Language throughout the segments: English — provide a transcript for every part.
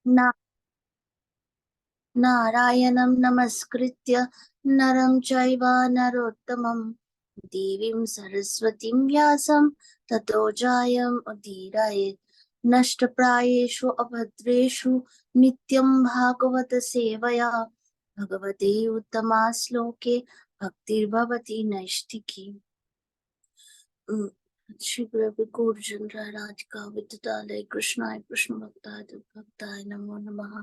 Na Narayanam namaskritya naram chaiva narottamam devim saraswatim vyasam tato jayam udirayet nashtaprayeshu abhadreshu nityam bhagavata sevaya bhagavate uttama sloke bhaktir bhavati naistiki. Shri Guru Gurjan Radhika Vidadale Krishna Krishna Bhakta Namo Namaha.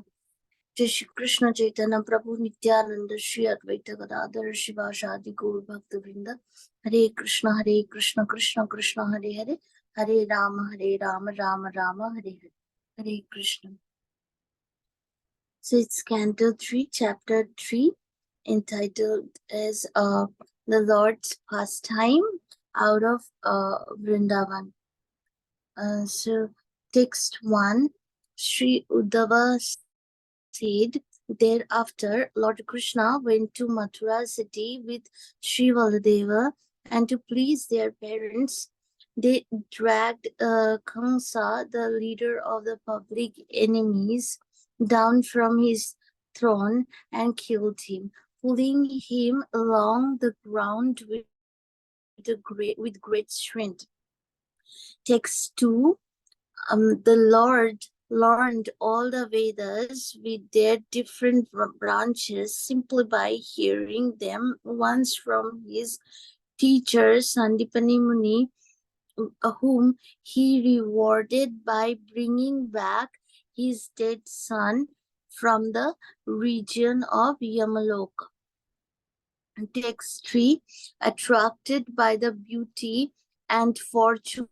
Jai Shri Krishna Chaitanya Prabhu Nityananda Shri Advaita Gadadhar Shivasadi Gaur Bhakta Vrinda. Hare Krishna Krishna Krishna Hare Hare Hare Rama Rama Rama Hare Hare. Hare Krishna. So it's Canto 3, Chapter 3, entitled as the Lord's Pastime out of Vrindavan. So text 1, Sri Uddhava said, thereafter Lord Krishna went to Mathura city with Sri Baladeva, and to please their parents, they dragged Kamsa, the leader of the public enemies, down from his throne and killed him, pulling him along the ground with great strength. Text 2, the Lord learned all the Vedas with their different branches simply by hearing them once from his teacher Sandipani Muni, whom he rewarded by bringing back his dead son from the region of Yamaloka. Text 3, attracted by the beauty and fortune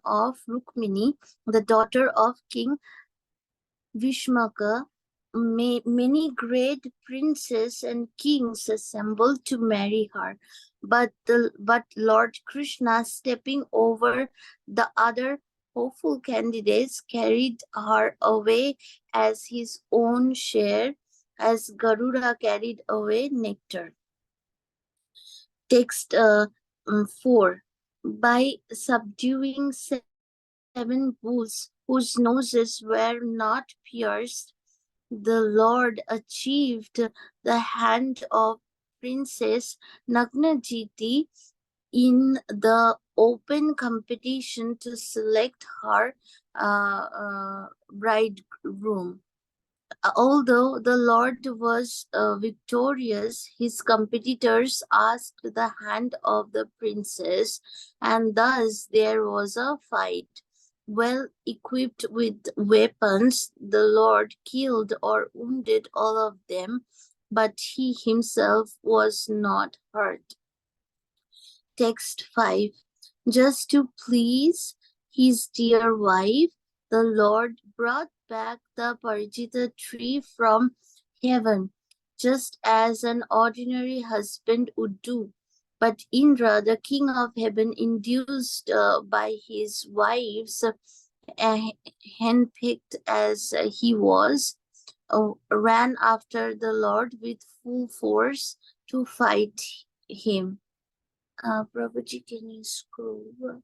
of Rukmini, the daughter of King Vishmaka, many great princes and kings assembled to marry her. But Lord Krishna, stepping over the other hopeful candidates, carried her away as his own share, as Garuda carried away nectar. Text 4. By subduing seven bulls whose noses were not pierced, the Lord achieved the hand of Princess Nagnajiti in the open competition to select her bridegroom. Although the Lord was victorious, his competitors asked the hand of the princess, and thus there was a fight. Well equipped with weapons, the Lord killed or wounded all of them, but he himself was not hurt. Text 5. Just to please his dear wife, the Lord brought back the Parijita tree from heaven, just as an ordinary husband would do. But Indra, the king of heaven, induced by his wives, handpicked as he was, ran after the Lord with full force to fight him. Prabhuji, can you scroll over?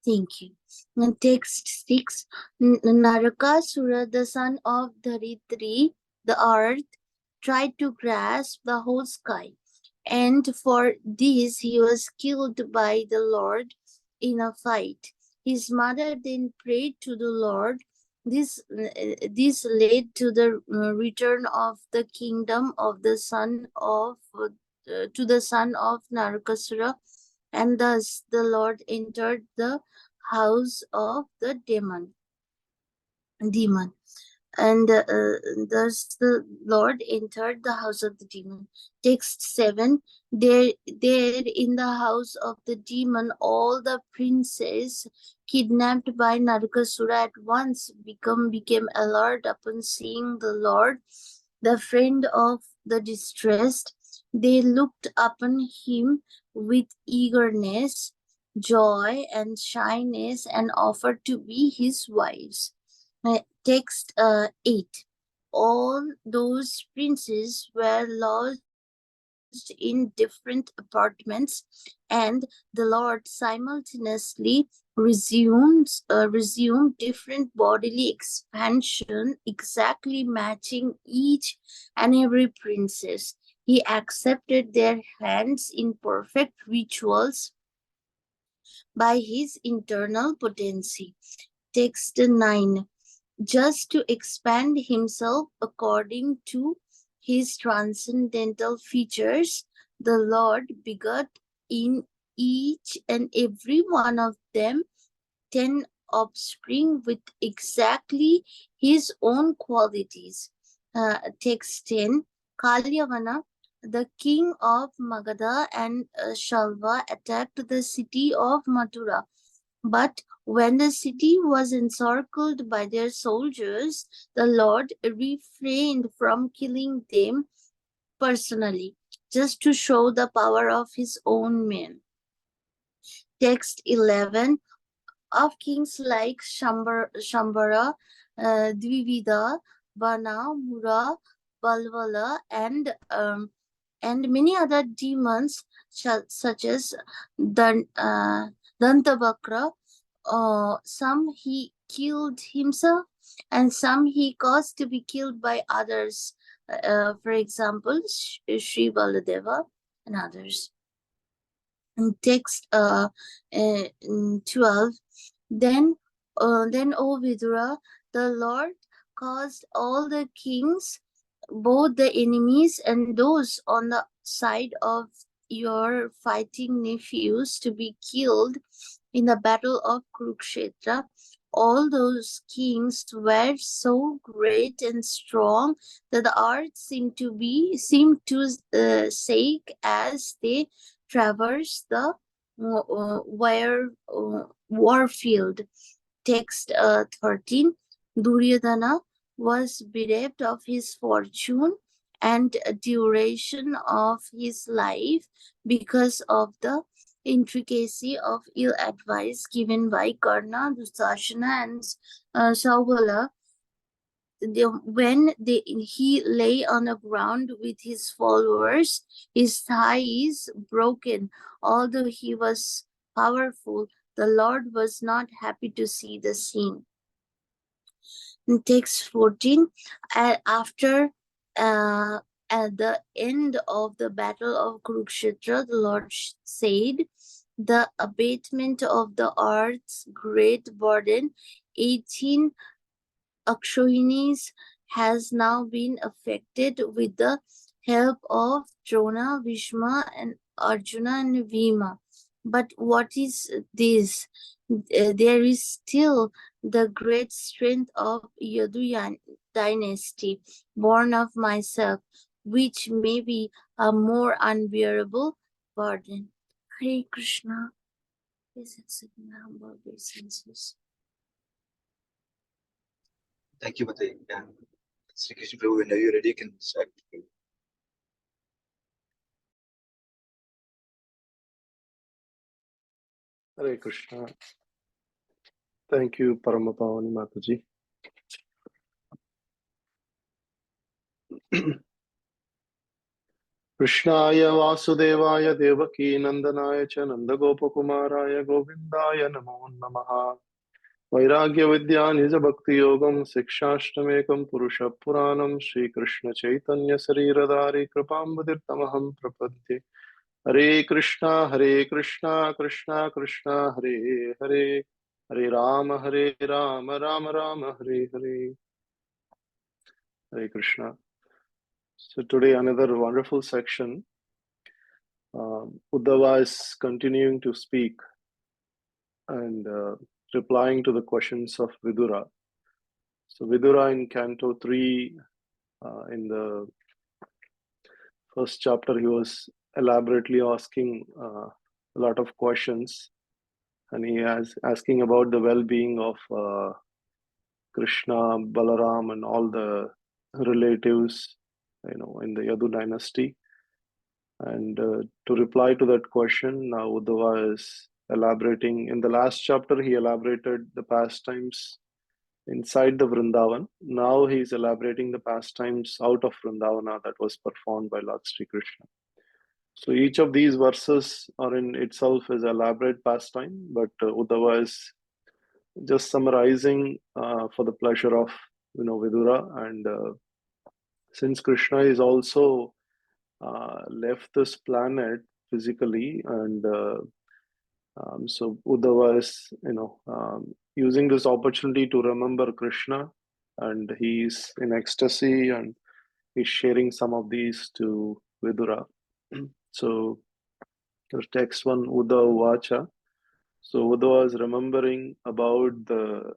Thank you. Now, text 6. Narakasura, the son of Dharitri, the earth, tried to grasp the whole sky, and for this he was killed by the Lord in a fight. His mother then prayed to the Lord. This led to the return of the kingdom of the son of to the son of Narakasura, and thus the Lord entered the house of the demon. And thus the Lord entered the house of the demon. Text 7. There in the house of the demon, all the princes kidnapped by Narakasura at once became alert upon seeing the Lord, the friend of the distressed. They looked upon him with eagerness, joy, and shyness, and offered to be his wives. Text 8. All those princes were lost in different apartments, and the Lord simultaneously resumed different bodily expansion, exactly matching each and every princess. He accepted their hands in perfect rituals by his internal potency. Text 9. Just to expand himself according to his transcendental features, the Lord begot in each and every one of them 10 offspring with exactly his own qualities. Text 10. Kalyavana, the king of Magadha and Shalva, attacked the city of Mathura. But when the city was encircled by their soldiers, the Lord refrained from killing them personally, just to show the power of his own men. Text 11. Of kings like Shambhara, Dvivida, Bana, Mura, Balvala, and many other demons such as Dantabakra. Some he killed himself, and some he caused to be killed by others. For example, Sri Baladeva and others. In text 12. Then, O Vidura, the Lord caused all the kings, both the enemies and those on the side of your fighting nephews, to be killed in the battle of Kurukshetra. All those kings were so great and strong that the earth seemed to shake as they traversed the warfield. Text 13. Duryodhana was bereft of his fortune and duration of his life because of the intricacy of ill advice given by Karna, Dusashana, and Saubala. When he lay on the ground with his followers, his thigh is broken. Although he was powerful, the Lord was not happy to see the scene. In text 14, after at the end of the battle of Kurukshetra, the Lord said, the abatement of the earth's great burden, 18 Akshohinis, has now been effected with the help of Drona, Bhishma, and Arjuna and Bhima. But what is this? There is still the great strength of Yadu dynasty, born of myself, which may be a more unbearable burden. Hare Krishna. Please accept my humble obeisances. Thank you, Mataji. Yeah. Sri Krishna Prabhu, whenever you're ready, you can start. Hare Krishna. Thank you, Paramapavani Mataji. Krishnaya Vasudevaya Devaki Nandanaya Cha Nandagopakumaraya Govindaya Namo Namaha. Vairagya Vidya Nija Bhakti Yogam Sikshashtamekam Purusha Puranam Shri Krishna Chaitanya Sariradari Kripambadirtamaham Prapadye. Hare Krishna, Krishna Krishna, Hare Hare, Hare Rama, Rama Rama, Hare Hare. Hare Krishna. So today another wonderful section. Uddhava is continuing to speak and replying to the questions of Vidura. So Vidura in Canto 3, in the first chapter, he was elaborately asking a lot of questions, and he is asking about the well-being of Krishna, Balaram, and all the relatives, in the Yadu dynasty. And to reply to that question, now Uddhava is elaborating. In the last chapter, he elaborated the pastimes inside the Vrindavan. Now he is elaborating the pastimes out of Vrindavana that was performed by Lord Sri Krishna. So each of these verses are in itself is elaborate pastime, but Uddhava is just summarizing for the pleasure of Vidura. And since Krishna is also left this planet physically, and so Uddhava is using this opportunity to remember Krishna, and he's in ecstasy, and he's sharing some of these to Vidura. So the text one, Uddhava Vacha. So Uddhava is remembering about the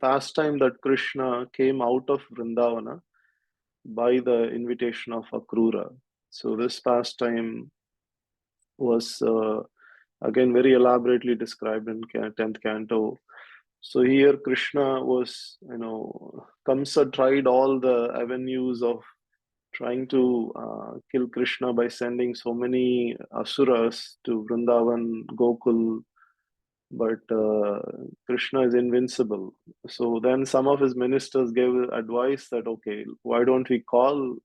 pastime that Krishna came out of Vrindavana by the invitation of Akrura. So this pastime was again very elaborately described in 10th canto. So here Krishna was, Kamsa tried all the avenues of trying to kill Krishna by sending so many asuras to Vrindavan, Gokul, but Krishna is invincible. So then some of his ministers gave advice that, okay, why don't we call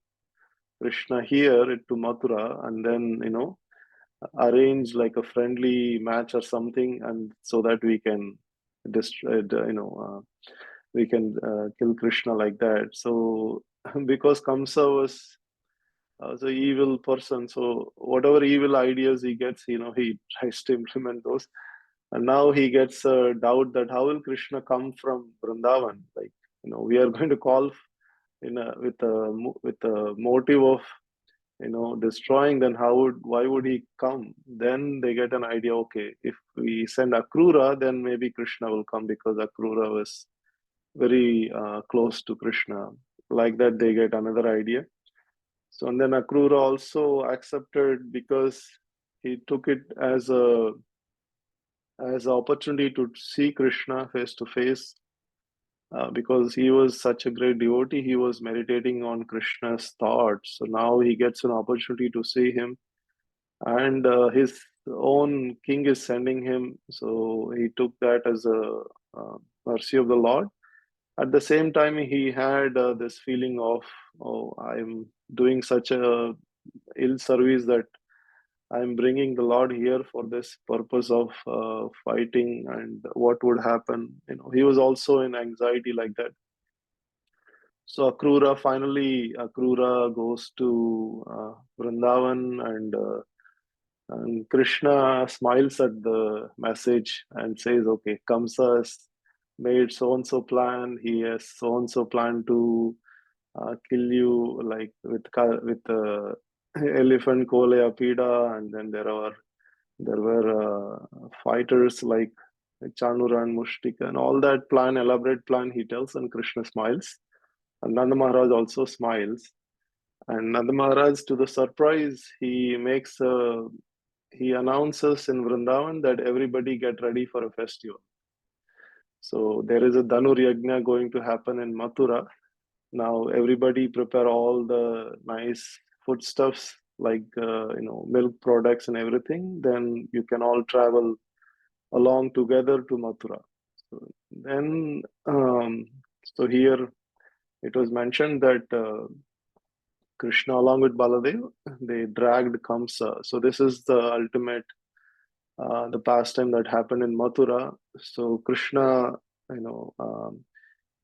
Krishna here to Mathura, and then, arrange like a friendly match or something, and so that we can destroy, we can kill Krishna like that. So because Kamsa was the evil person, so whatever evil ideas he gets, he tries to implement those. And now he gets a doubt that how will Krishna come from Vrindavan? Like, we are going to call with a motive of destroying, then why would he come? Then they get an idea, okay, if we send Akrura, then maybe Krishna will come, because Akrura was very close to Krishna. Like that, they get another idea. So, and then Akrura also accepted, because he took it as an opportunity to see Krishna face to face, because he was such a great devotee. He was meditating on Krishna's thoughts. So now he gets an opportunity to see him, and his own king is sending him. So he took that as a mercy of the Lord. At the same time, he had this feeling of, oh, I'm doing such a ill service that I'm bringing the Lord here for this purpose of fighting, and what would happen. He was also in anxiety like that. So Akrura goes to Vrindavan, and Krishna smiles at the message and says, okay, Kamsa has made so and so plan. He has so and so plan to kill you, like with elephant Kole Apida, and then there were fighters like Chanura and Mushtika, and all that plan, elaborate plan he tells, and Krishna smiles. And Nanda Maharaj also smiles. And Nanda Maharaj, to the surprise, he announces in Vrindavan that everybody get ready for a festival. So there is a Dhanur Yajna going to happen in Mathura. Now everybody prepare all the nice foodstuffs, like milk products and everything. Then you can all travel along together to Mathura. So then, so here it was mentioned that Krishna, along with Baladev, they dragged Kamsa. So this is the ultimate, the pastime that happened in Mathura. So Krishna,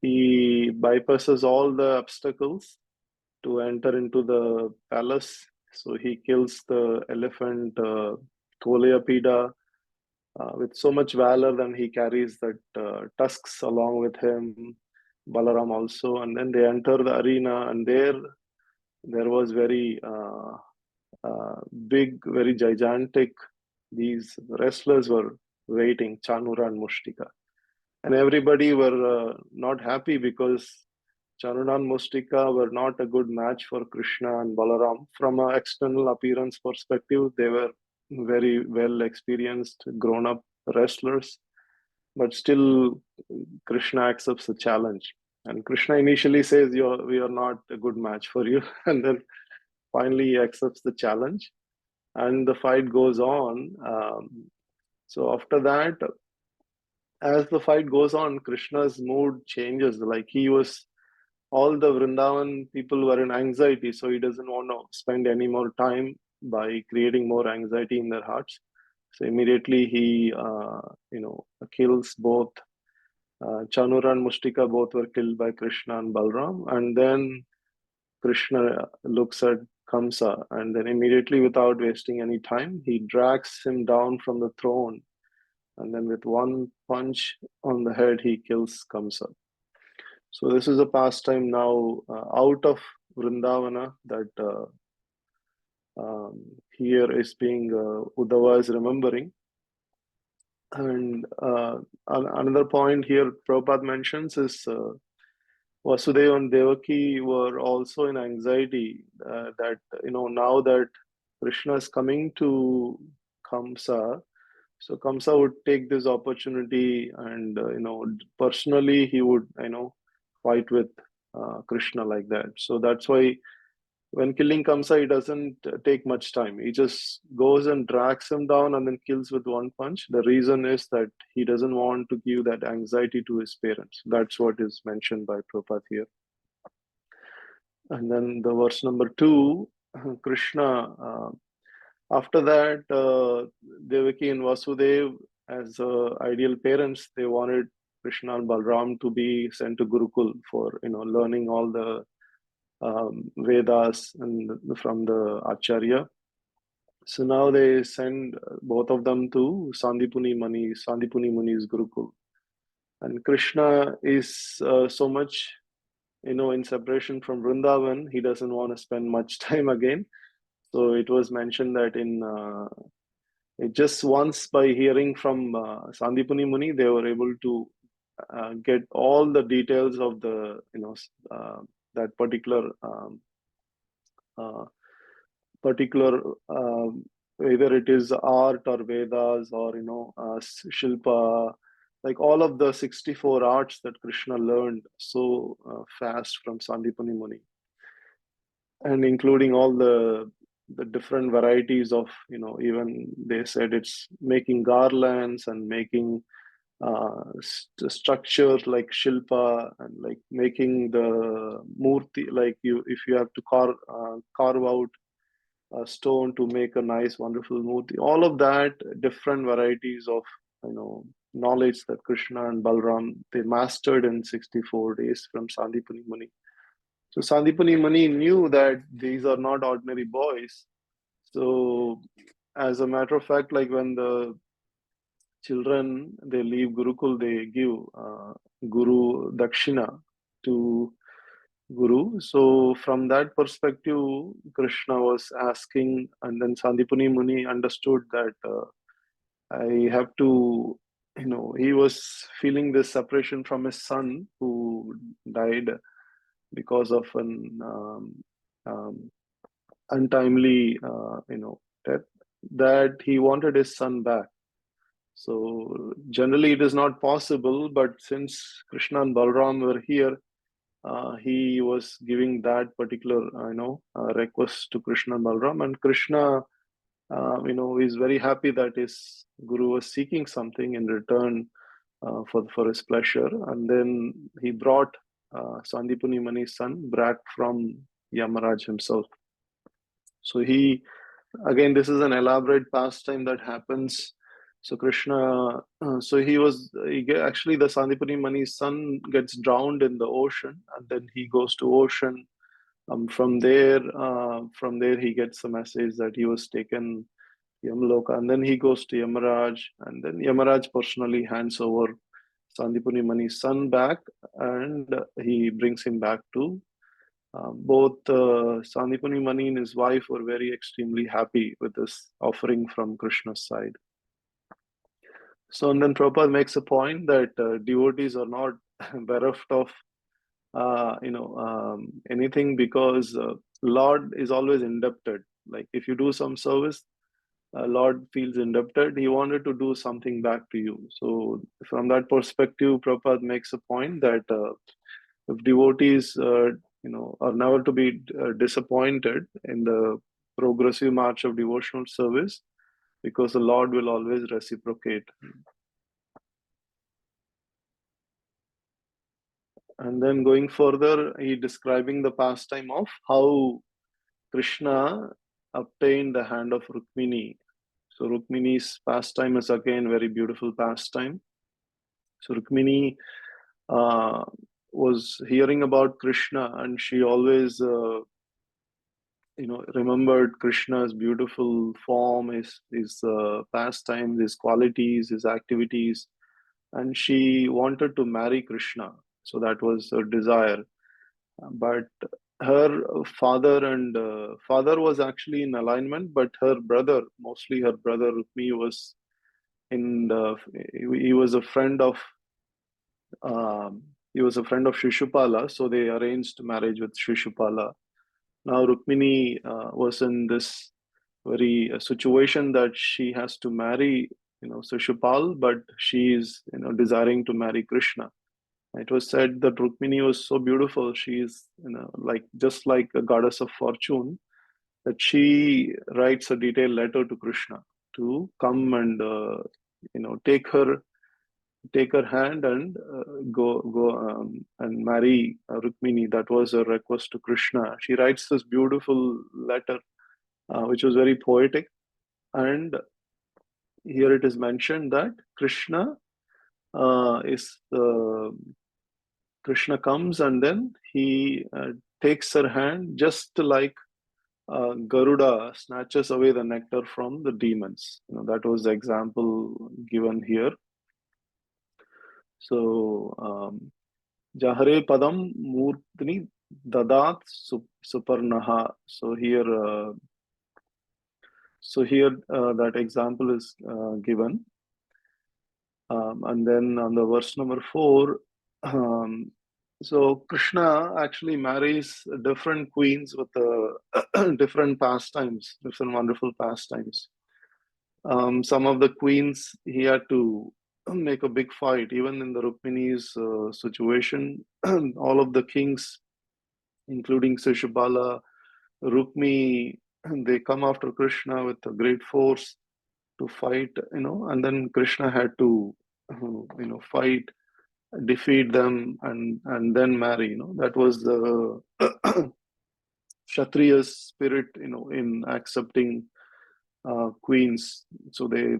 he bypasses all the obstacles to enter into the palace. So he kills the elephant Kolayapida with so much valor. Then he carries that tusks along with him, Balaram also, and then they enter the arena, and there was very big, very gigantic. These wrestlers were waiting, Chanura and Mushtika, and everybody were not happy, because Chanura and Mustika were not a good match for Krishna and Balaram. From an external appearance perspective, they were very well experienced, grown up wrestlers, but still Krishna accepts the challenge. And Krishna initially says, we are not a good match for you. And then finally he accepts the challenge, and the fight goes on. So after that, as the fight goes on, Krishna's mood changes. Like all the Vrindavan people were in anxiety, so he doesn't want to spend any more time. by creating more anxiety in their hearts. So immediately he, kills both Chanura and Mustika. Both were killed by Krishna and Balram, and then Krishna looks at Kamsa, and then immediately, without wasting any time, he drags him down from the throne, and then with one punch on the head, he kills Kamsa. So this is a pastime now out of Vrindavana that here is being Uddhava is remembering. And another point here Prabhupada mentions is Vasudeva and Devaki were also in anxiety that, now that Krishna is coming to Kamsa, so Kamsa would take this opportunity and, personally he would, fight with Krishna like that. So that's why when killing Kamsa, he doesn't take much time. He just goes and drags him down and then kills with one punch. The reason is that he doesn't want to give that anxiety to his parents. That's what is mentioned by Prabhupada here. And then the verse number 2, Krishna, after that, Devaki and Vasudev, as ideal parents, they wanted Krishna and Balram to be sent to Gurukul for, learning all the Vedas and from the Acharya. So now they send both of them to Sandipuni Muni's Gurukul. And Krishna is so much, in separation from Vrindavan, he doesn't want to spend much time again. So it was mentioned that in just once by hearing from Sandipuni Muni, they were able to get all the details of the, that particular either it is art or Vedas or Shilpa, like all of the 64 arts that Krishna learned so fast from Sandipani Muni, and including all the different varieties of, even they said it's making garlands and making structures like Shilpa, and like making the murti, like if you have to carve out a stone to make a nice, wonderful murti. All of that, different varieties of, knowledge that Krishna and Balram, they mastered in 64 days from Sandipani Muni. So Sandipani Muni knew that these are not ordinary boys. So as a matter of fact, like when the children, they leave Gurukul, they give Guru Dakshina to Guru. So from that perspective, Krishna was asking, and then Sandipani Muni understood that I have to, he was feeling this separation from his son who died because of an untimely, death, that he wanted his son back. So generally it is not possible, but since Krishna and Balram were here, he was giving that particular, request to Krishna and Balram, and Krishna, is very happy that his guru was seeking something in return for his pleasure, and then he brought Sandipuni Mani's son back from Yamaraj himself. So again, this is an elaborate pastime that happens. So Krishna, actually the Sandipani Mani's son gets drowned in the ocean, and then he goes to ocean. From there he gets a message that he was taken Yamloka, and then he goes to Yamaraj, and then Yamaraj personally hands over Sandipani Mani's son back, and he brings him back to both Sandipani Mani and his wife were very extremely happy with this offering from Krishna's side. So, and then Prabhupada makes a point that devotees are not bereft of anything, because Lord is always indebted. Like if you do some service, Lord feels indebted. He wanted to do something back to you. So from that perspective, Prabhupada makes a point that if devotees, are never to be disappointed in the progressive march of devotional service, because the Lord will always reciprocate. And then going further, he describing the pastime of how Krishna obtained the hand of Rukmini. So Rukmini's pastime is again very beautiful pastime. So Rukmini was hearing about Krishna, and she always remembered Krishna's beautiful form, his pastimes, his qualities, his activities, and she wanted to marry Krishna. So that was her desire. But her father was actually in alignment, but her brother, mostly her brother Rukmi, was he was a friend of Shishupala, so they arranged marriage with Shishupala. Now Rukmini was in this very situation that she has to marry, Shishupal, but she is, desiring to marry Krishna. It was said that Rukmini was so beautiful. She is, like just like a goddess of fortune, that she writes a detailed letter to Krishna to come and, take her hand and go and marry Rukmini. That was a request to Krishna. She writes this beautiful letter, which was very poetic. And here it is mentioned that Krishna Krishna comes, and then he takes her hand, just like Garuda snatches away the nectar from the demons. That was the example given here. So, Jahare Padam Murtini Dadat Suparnaha. So here, that example is given. And then on the verse number 4, so Krishna actually marries different queens with different pastimes, different wonderful pastimes. Some of the queens he had to make a big fight, even in the Rukmini's situation. All of the kings, including Shishupala, Rukmi, they come after Krishna with a great force to fight, and then Krishna had to, fight, defeat them, and then marry. That was the Kshatriya's spirit, in accepting queens. So there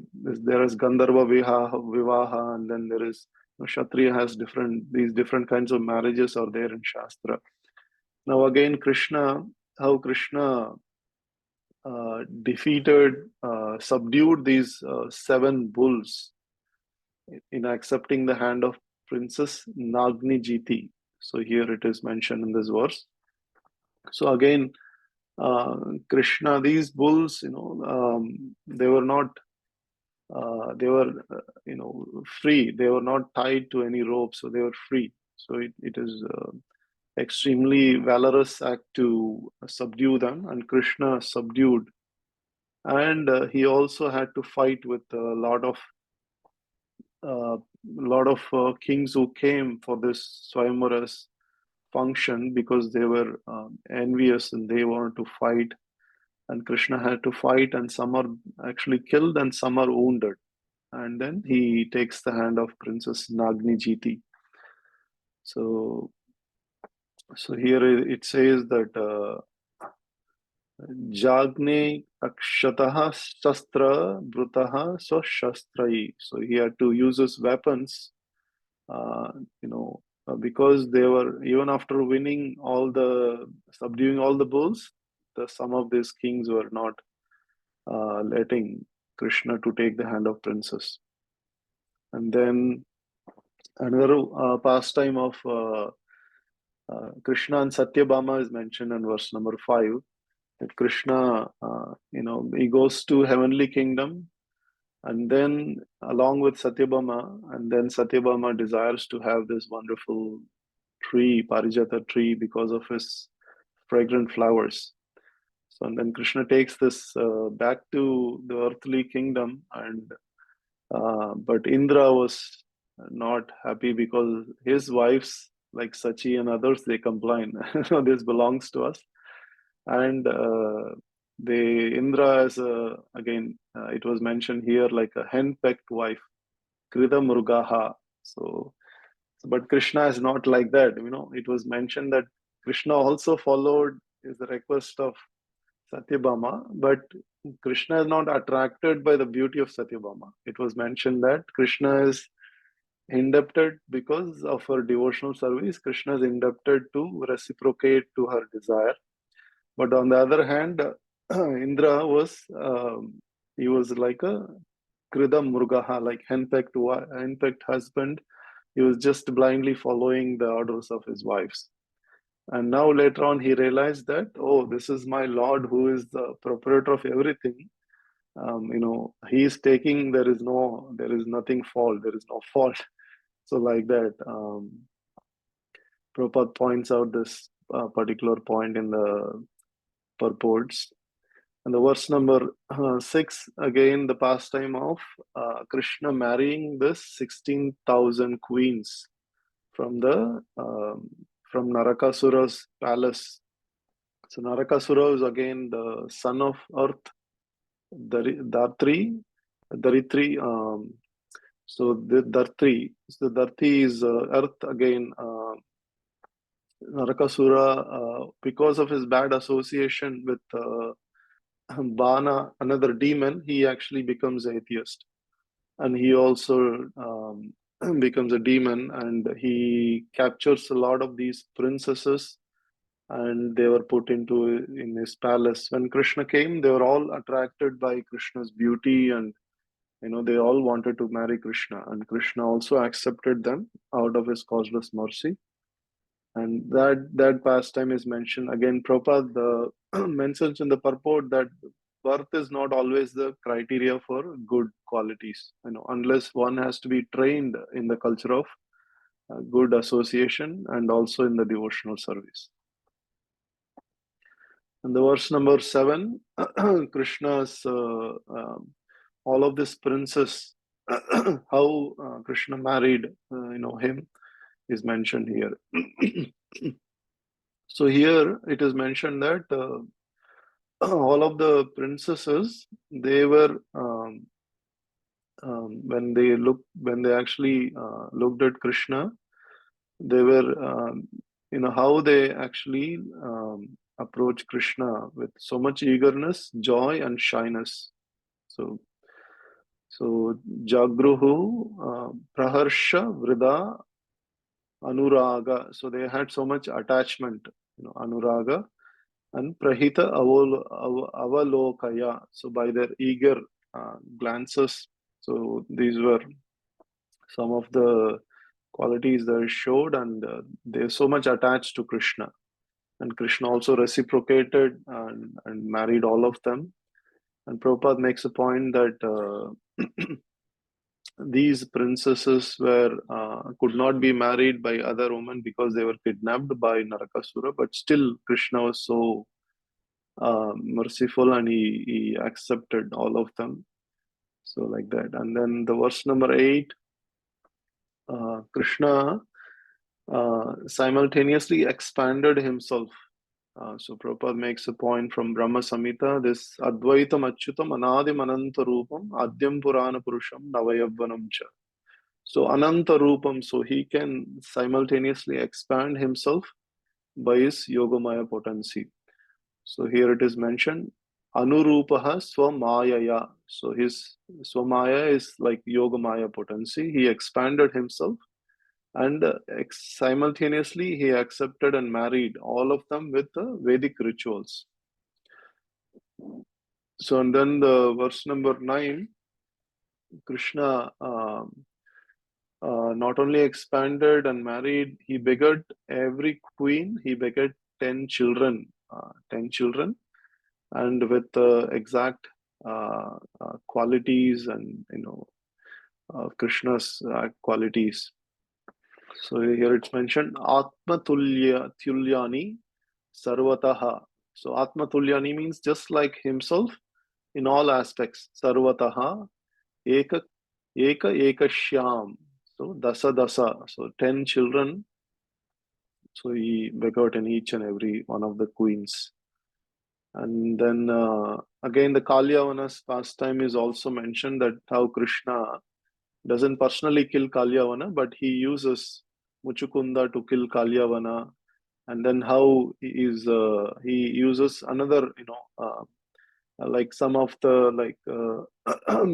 is Gandharva Vivaha, and then there is, Kshatriya has these different kinds of marriages are there in Shastra. Now again, how Krishna subdued these 7 bulls in accepting the hand of Princess Nagni Jiti. So here it is mentioned in this verse. So again, Krishna, these bulls, they were not, they were, free. They were not tied to any rope, so they were free. So it is extremely valorous act to subdue them, and Krishna subdued. And he also had to fight with a lot of kings who came for this Swayamvara's function, because they were envious and they wanted to fight, and Krishna had to fight, and some are actually killed and some are wounded, and then he takes the hand of Princess Nagni Jiti. So here it says that Jagne Akshataha Shastra Brutaha Swashastrai. So he had to use his weapons, because they were, even after subduing all the bulls, some of these kings were not letting Krishna to take the hand of princess. And then another pastime of Krishna and Satyabhama is mentioned in verse number 5. That Krishna, he goes to heavenly kingdom, and then along with Satyabhama, and then Satyabhama desires to have this wonderful tree, Parijata tree, because of his fragrant flowers. So, and then Krishna takes this back to the earthly kingdom, and but Indra was not happy, because his wives, like Sachi and others, they complain, this belongs to us. And Indra is again, it was mentioned here, like a hen-pecked wife, Krida Murgaha. So, but Krishna is not like that. It was mentioned that Krishna also followed the request of Satyabhama, but Krishna is not attracted by the beauty of Satyabhama. It was mentioned that Krishna is indebted because of her devotional service. Krishna is indebted to reciprocate to her desire. But on the other hand, Indra was he was like a Kridam Murgaha, like henpecked husband. He was just blindly following the orders of his wives. And now later on, he realized that, oh, this is my Lord who is the proprietor of everything. He is taking, there is nothing fault, there is no fault. So like that, Prabhupada points out this particular point in the purports. And the verse number 6, again, the pastime of Krishna marrying this 16,000 queens from Narakasura's palace. So Narakasura is again the son of earth, Daritri. So the Darti is earth again. Narakasura, because of his bad association with Bana, another demon, he actually becomes atheist. And he also becomes a demon, and he captures a lot of these princesses, and they were put in his palace. When Krishna came, they were all attracted by Krishna's beauty, and they all wanted to marry Krishna, and Krishna also accepted them out of his causeless mercy. And that pastime is mentioned again. Prabhupada mentions in the purport that birth is not always the criteria for good qualities. Unless one has to be trained in the culture of good association and also in the devotional service. And the verse number 7, Krishna's all of this princess, how Krishna married, him, is mentioned here. So here it is mentioned that all of the princesses, they were when they actually looked at Krishna, they were how they actually approach Krishna with so much eagerness, joy, and shyness. So Jagruhu, Praharsha, Vrida, Anuraga. So they had so much attachment, Anuraga, and Prahita Avalokaya. So by their eager glances. So these were some of the qualities that showed, and they're so much attached to Krishna. And Krishna also reciprocated and married all of them. And Prabhupada makes a point that these princesses could not be married by other women because they were kidnapped by Narakasura, but still Krishna was so merciful, and he accepted all of them. So like that. And then the verse number 8, Krishna simultaneously expanded himself. So Prabhupada makes a point from Brahma Samhita, this Advaitam Achyutam Anadim Ananta Rupam Adyam Purana Purusham Navayavvanam Cha. So Ananta Rupam, so he can simultaneously expand himself by his Yogamaya potency. So here it is mentioned, Anurupaha Swamayaya. So his Swamaya is like Yogamaya potency. He expanded himself, and simultaneously he accepted and married all of them with Vedic rituals. So and then the verse number 9, Krishna not only expanded and married, he begot every queen, he begot 10 children, and with exact qualities and Krishna's qualities. So here it's mentioned Atma Tulyani Sarvataha. So Atma Tulyani means just like himself in all aspects. Sarvataha Eka Ekashyam. So Dasa. So 10 children. So he begot in each and every one of the queens. And then again the Kalyavana's pastime is also mentioned, that how Krishna doesn't personally kill Kalyavana, but he uses Muchukunda to kill Kalyavana, and then how he uses another, like some of the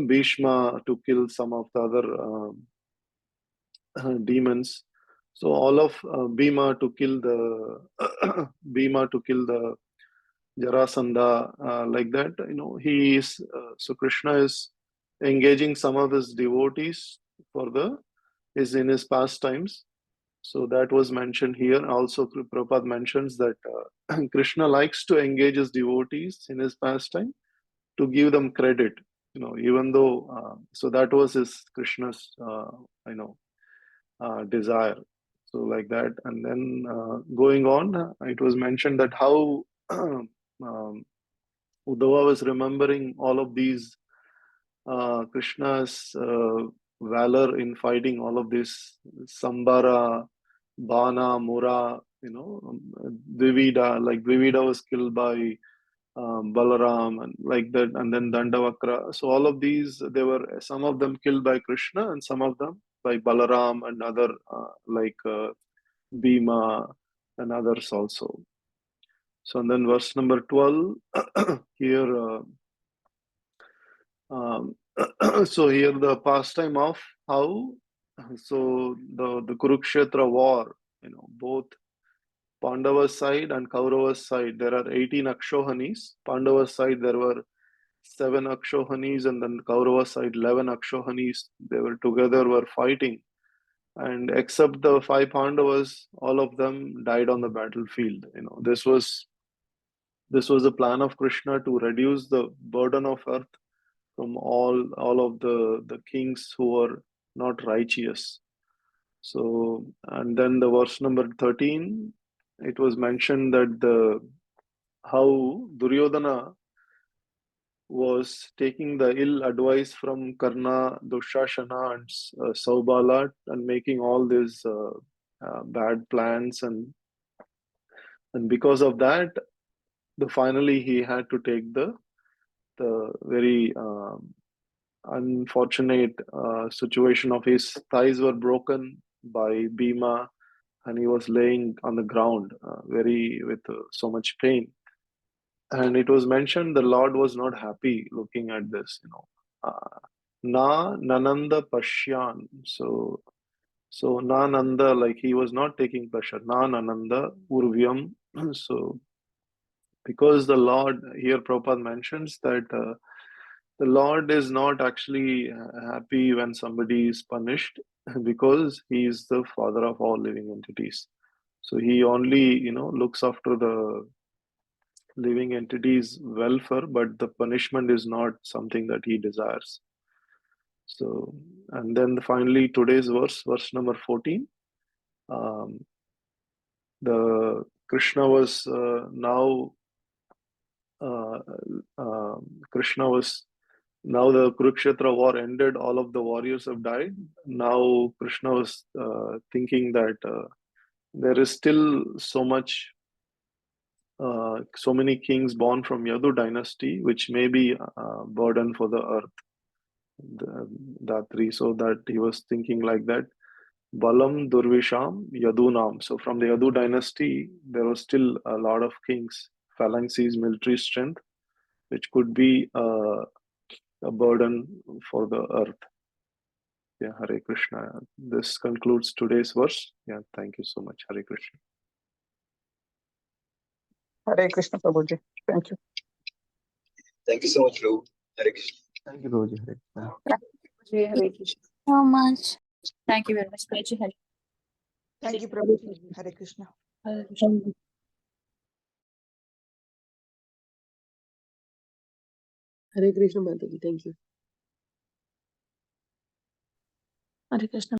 Bhishma to kill some of the other demons. So all of Bhima to kill the Bhima to kill the Jarasandha, like that. He is so Krishna is engaging some of his devotees for is in his pastimes. So that was mentioned here. Also, Prabhupada mentions that Krishna likes to engage his devotees in his pastime to give them credit. Even though so that was his Krishna's desire. So like that, and then going on, it was mentioned that how Uddhava was remembering all of these Krishna's valor in fighting all of this Sambara, Bana, Mura, Dvivida, like Dvivida was killed by Balaram and like that, and then Dandavakra. So all of these, there were some of them killed by Krishna and some of them by Balaram and other Bhima and others also. So and then verse number 12 here. So here the pastime of how the Kurukshetra war, both Pandava's side and Kaurava's side, there are 18 Akshohanis. Pandava's side there were 7 Akshohanis, and then Kaurava's side 11 Akshohanis. They were together, were fighting, and except the 5 Pandavas, all of them died on the battlefield. This was a plan of Krishna to reduce the burden of earth from all of the kings who were not righteous. So, and then the verse number 13, it was mentioned that how Duryodhana was taking the ill advice from Karna, Dushashana, and Saubala, and making all these bad plans, and because of that, finally he had to take the very unfortunate situation of his thighs were broken by Bhima, and he was laying on the ground very with so much pain. And it was mentioned the Lord was not happy looking at this, Na Nananda Pashyan. So Na Nanda, like he was not taking pleasure. Na Nananda Urvyam. So because the Lord, here Prabhupada mentions that the Lord is not actually happy when somebody is punished because he is the father of all living entities. So he only, looks after the living entities' welfare, but the punishment is not something that he desires. So, and then finally today's verse number 14, the Krishna was now Krishna was now the Kurukshetra war ended, all of the warriors have died. Now Krishna was thinking that there is still so many kings born from Yadu dynasty, which may be a burden for the earth, Datri. So that he was thinking like that. Balam Durvisham Yadunam. So from the Yadu dynasty, there was still a lot of kings, phalanxes, military strength, which could be a burden for the earth. Yeah, Hare Krishna. This concludes today's verse. Yeah, thank you so much. Hare Krishna. Hare Krishna, Prabhuji. Thank you. Thank you so much, Prabhu. Hare Krishna. Thank you, Prabhuji. Hare Krishna. Hare Krishna. So much. Thank you very much, Prabhuji. Hare Thank you, Prabhuji. Hare Krishna. Krishna. Hare Krishna, Mataji. Thank you. Hare Krishna.